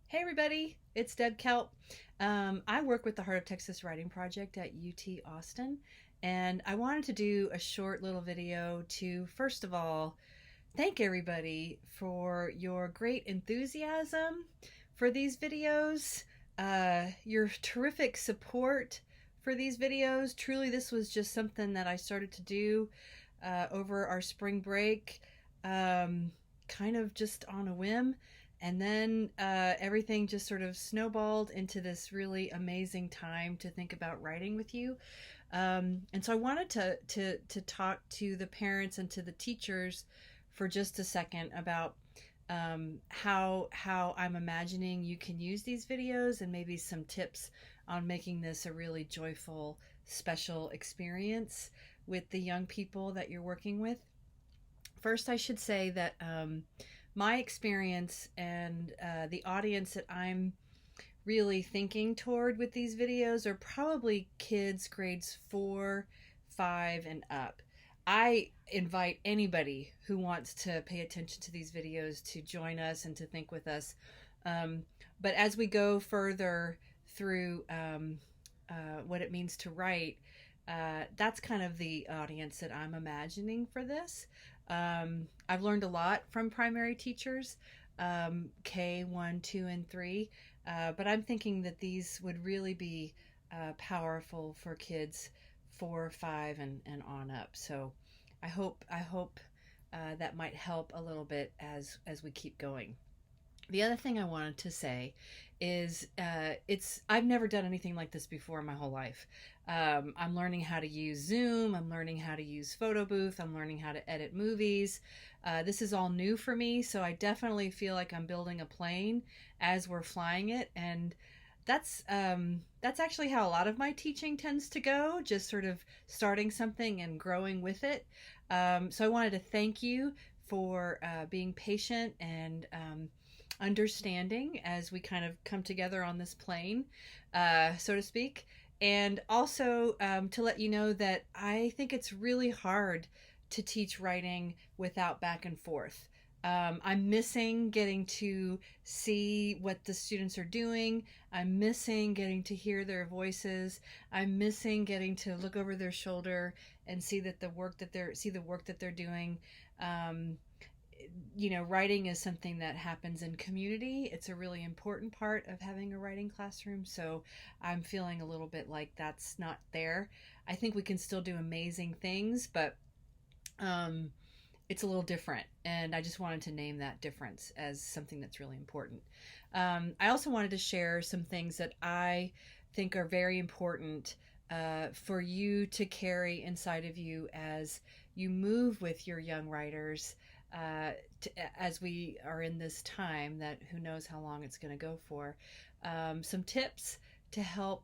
Hey everybody, it's Deb Kelp. I work with the Heart of Texas Writing Project at UT Austin, and I wanted to do a short little video to, first of all, thank everybody for your great enthusiasm for these videos, your terrific support for these videos. Truly, this was just something that I started to do over our spring break, kind of just on a whim. And then everything just sort of snowballed into this really amazing time to think about writing with you. And so I wanted to talk to the parents and to the teachers for just a second about how I'm imagining you can use these videos and maybe some tips on making this a really joyful, special experience with the young people that you're working with. First, I should say that my experience and the audience that I'm really thinking toward with these videos are probably kids grades 4, 5, and up. I invite anybody who wants to pay attention to these videos to join us and to think with us. Um, but as we go further through what it means to write, that's kind of the audience that I'm imagining for this. I've learned a lot from primary teachers, K1, 2, and 3, but I'm thinking that these would really be powerful for kids 4, 5, and on up. So I hope that might help a little bit as we keep going. The other thing I wanted to say is I've never done anything like this before in my whole life. I'm learning how to use Zoom. I'm learning how to use Photo Booth. I'm learning how to edit movies. This is all new for me, so I definitely feel like I'm building a plane as we're flying it, and that's actually how a lot of my teaching tends to go, just sort of starting something and growing with it. So I wanted to thank you for being patient and understanding as we kind of come together on this plane, so to speak. And also to let you know that I think it's really hard to teach writing without back and forth. I'm missing getting to see what the students are doing. I'm missing getting to hear their voices. I'm missing getting to look over their shoulder and see that the work that they're doing. Writing is something that happens in community. It's a really important part of having a writing classroom. So I'm feeling a little bit like that's not there. I think we can still do amazing things, but it's a little different. And I just wanted to name that difference as something that's really important. I also wanted to share some things that I think are very important for you to carry inside of you as you move with your young writers, as we are in this time that who knows how long it's going to go for. Some tips to help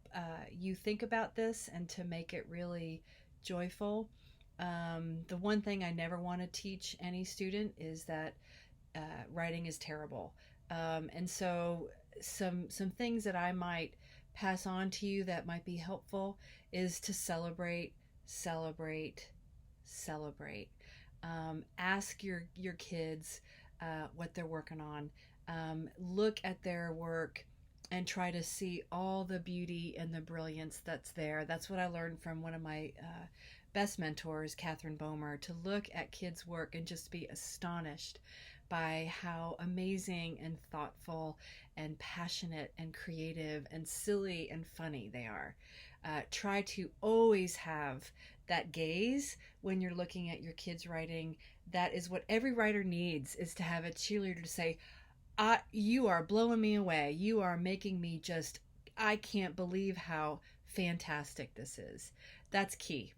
you think about this and to make it really joyful. The one thing I never want to teach any student is that writing is terrible. And so some things that I might pass on to you that might be helpful is to celebrate, celebrate, celebrate. Ask your kids what they're working on. Look at their work and try to see all the beauty and the brilliance that's there. That's what I learned from one of my best mentors, Catherine Bomer, to look at kids' work and just be astonished by how amazing and thoughtful and passionate and creative and silly and funny they are. Try to always have that gaze when you're looking at your kids' writing. That is what every writer needs, is to have a cheerleader to say, you are blowing me away. You are making me just, I can't believe how fantastic this is. That's key.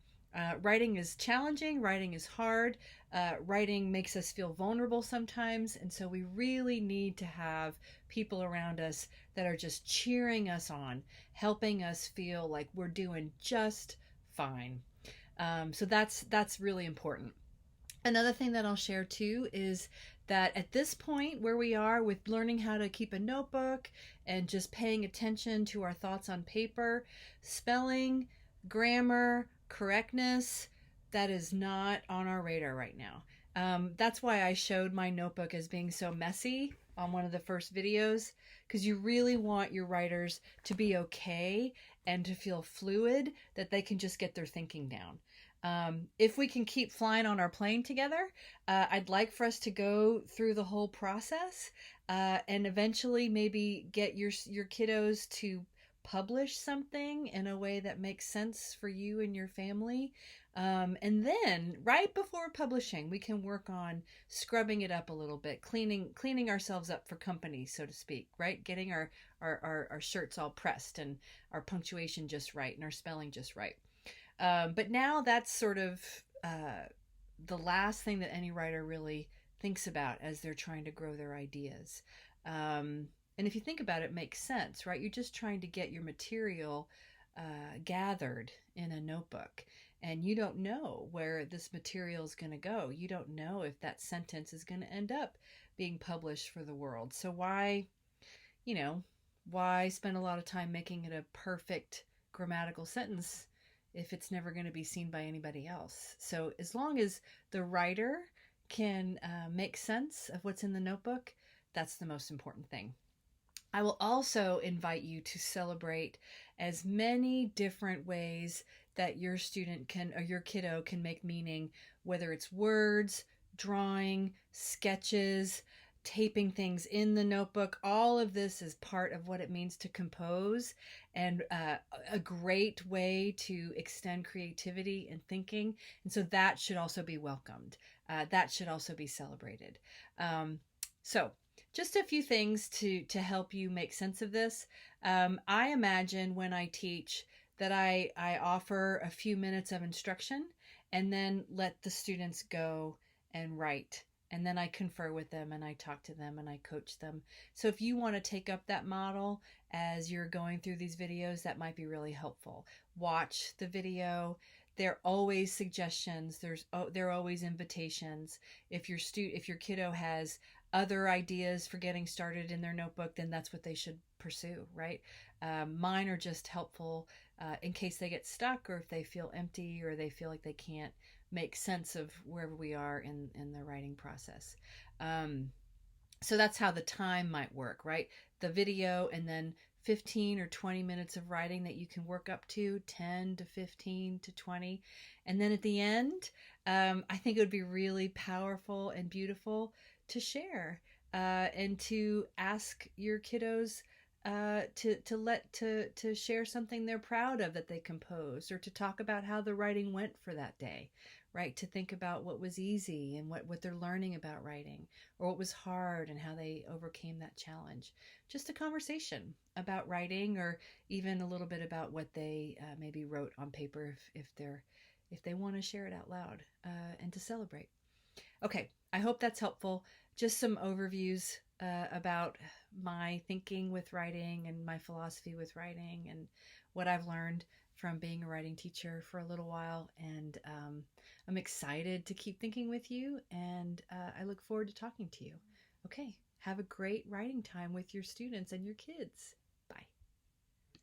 Writing is challenging, writing is hard, writing makes us feel vulnerable sometimes, and so we really need to have people around us that are just cheering us on, helping us feel like we're doing just fine. So that's really important. Another thing that I'll share too is that at this point where we are with learning how to keep a notebook and just paying attention to our thoughts on paper, spelling, grammar, correctness, that is not on our radar right now. That's why I showed my notebook as being so messy on one of the first videos, because you really want your writers to be okay and to feel fluid, that they can just get their thinking down. If we can keep flying on our plane together, I'd like for us to go through the whole process, and eventually maybe get your kiddos to publish something in a way that makes sense for you and your family. And then right before publishing, we can work on scrubbing it up a little bit, cleaning ourselves up for company, so to speak, right? Getting our shirts all pressed and our punctuation just right and our spelling just right. But now that's sort of the last thing that any writer really thinks about as they're trying to grow their ideas. And if you think about it, it makes sense, right? You're just trying to get your material gathered in a notebook. And you don't know where this material is going to go. You don't know if that sentence is going to end up being published for the world. So you know, why spend a lot of time making it a perfect grammatical sentence if it's never going to be seen by anybody else? So as long as the writer can make sense of what's in the notebook, that's the most important thing. I will also invite you to celebrate as many different ways that your student can, or your kiddo can make meaning, whether it's words, drawing, sketches, taping things in the notebook. All of this is part of what it means to compose, and a great way to extend creativity and thinking. And so that should also be welcomed. That should also be celebrated. So just a few things to help you make sense of this. I imagine when I teach that I offer a few minutes of instruction and then let the students go and write. And then I confer with them and I talk to them and I coach them. So if you want to take up that model as you're going through these videos, that might be really helpful. Watch the video. There are always suggestions. There are always invitations. If your kiddo has other ideas for getting started in their notebook, then that's what they should pursue, right? Mine are just helpful in case they get stuck, or if they feel empty, or they feel like they can't make sense of wherever we are in the writing process. So that's how the time might work, right? The video, and then 15 or 20 minutes of writing that you can work up to, 10 to 15 to 20. And then at the end, I think it would be really powerful and beautiful to share and to ask your kiddos to share something they're proud of that they composed, or to talk about how the writing went for that day, right? To think about what was easy and what they're learning about writing, or what was hard and how they overcame that challenge. Just a conversation about writing, or even a little bit about what they maybe wrote on paper if they want to share it out loud, and to celebrate. Okay, I hope that's helpful. Just some overviews about my thinking with writing and my philosophy with writing, and what I've learned from being a writing teacher for a little while. And I'm excited to keep thinking with you, and I look forward to talking to you. Okay, have a great writing time with your students and your kids.